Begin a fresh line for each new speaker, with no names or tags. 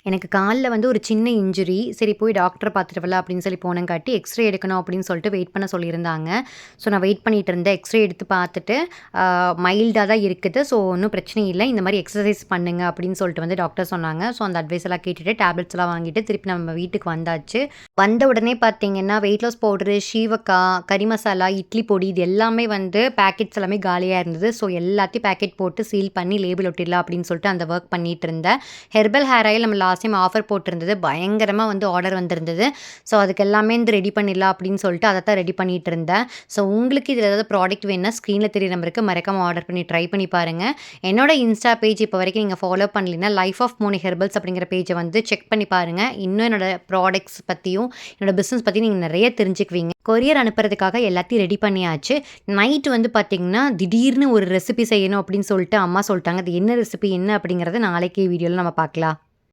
எனக்கு கால்ல வந்து ஒரு சின்ன இன்ஜுரி. சரி போய் டாக்டர பார்த்துட்டு வரலாம் அப்படின்னு சொல்லி போனங்காட்டி, எக்ஸ்ரே எடுக்கணும் அப்படின்னு சொல்லிட்டு வெயிட் பண்ண சொல்லியிருந்தாங்க. ஸோ நான் வெயிட் பண்ணிட்டு இருந்தேன். எக்ஸ்ரே எடுத்து பார்த்துட்டு, மைல்டா தான் இருக்குது. ஸோ ஒண்ணும் பிரச்சனை இல்ல. இந்த மாரி எக்ஸர்சைஸ் பண்ணுங்க அப்படின்னு சொல்லிட்டு வந்து டாக்டர் சொன்னாங்க. ஸோ அந்த அட்வைஸ் எல்லாம் கேட்டுட்டு, டேப்லெட்ஸ்லாம் வாங்கிட்டு திருப்பி நம்ம வீட்டுக்கு வந்தாச்சு. வந்த உடனே பார்த்தீங்கன்னா, வெயிட் லாஸ் பவுடரு, ஷீவக்கா, கறி மசாலா, இட்லி பொடி இது எல்லாமே வந்து பேக்கெட்ஸ் எல்லாமே காலியா இருந்தது. ஸோ எல்லாத்தையும் பேக்கெட் போட்டு சீல் பண்ணி லேபிள் ஒட்டிடலாம் அப்படின்னு சொல்லிட்டு அந்த ஒர்க் பண்ணிட்டு இருந்தேன். ஹெர்பல் ஹேர் ஆயில் நம்ம லாஸ்ட் டைம் ஆஃபர் போட்டிருந்தது. பயங்கரமா வந்து ஆர்டர் வந்திருந்தது. ஸோ அதுக்கு எல்லாமே வந்து ரெடி பண்ணிடலாம் அப்படின்னு சொல்லிட்டு அதை தான் ரெடி பண்ணிட்டு இருந்தேன். ஸோ உங்களுக்கு இதில் ஏதாவது ப்ராடக்ட் வேணும்னா ஸ்க்ரீனில் தெரிய நம்பருக்கு மறக்காம ஆர்டர் பண்ணி ட்ரை பண்ணி பாருங்க. என்னோட இன்ஸ்டா பேஜ் இப்போ வரைக்கும் நீங்கள் ஃபாலோ பண்ணலைன்னா லைஃப் ஆஃப் மோனி ஹெர்பல்ஸ் அப்படிங்கிற பேஜை வந்து செக் பண்ணி பாருங்க. இன்னும் என்னோட ப்ராடக்ட்ஸ் பற்றியும் என்னோட பிஸ்னஸ் பற்றியும் நீங்கள் நிறைய தெரிஞ்சுக்குவீங்க. கொரியர் அனுப்புறதுக்காக எல்லாத்தையும் ரெடி பண்ணியாச்சு. நைட்டு வந்து பார்த்தீங்கன்னா, திடீர்னு ஒரு ரெசிபி செய்யணும் அப்படின்னு சொல்லிட்டு அம்மா சொல்லிட்டாங்க. அது என்ன ரெசிபி என்ன அப்படிங்கிறத நாளைக்கு வீடியோவில் நம்ம பார்க்கலாம்.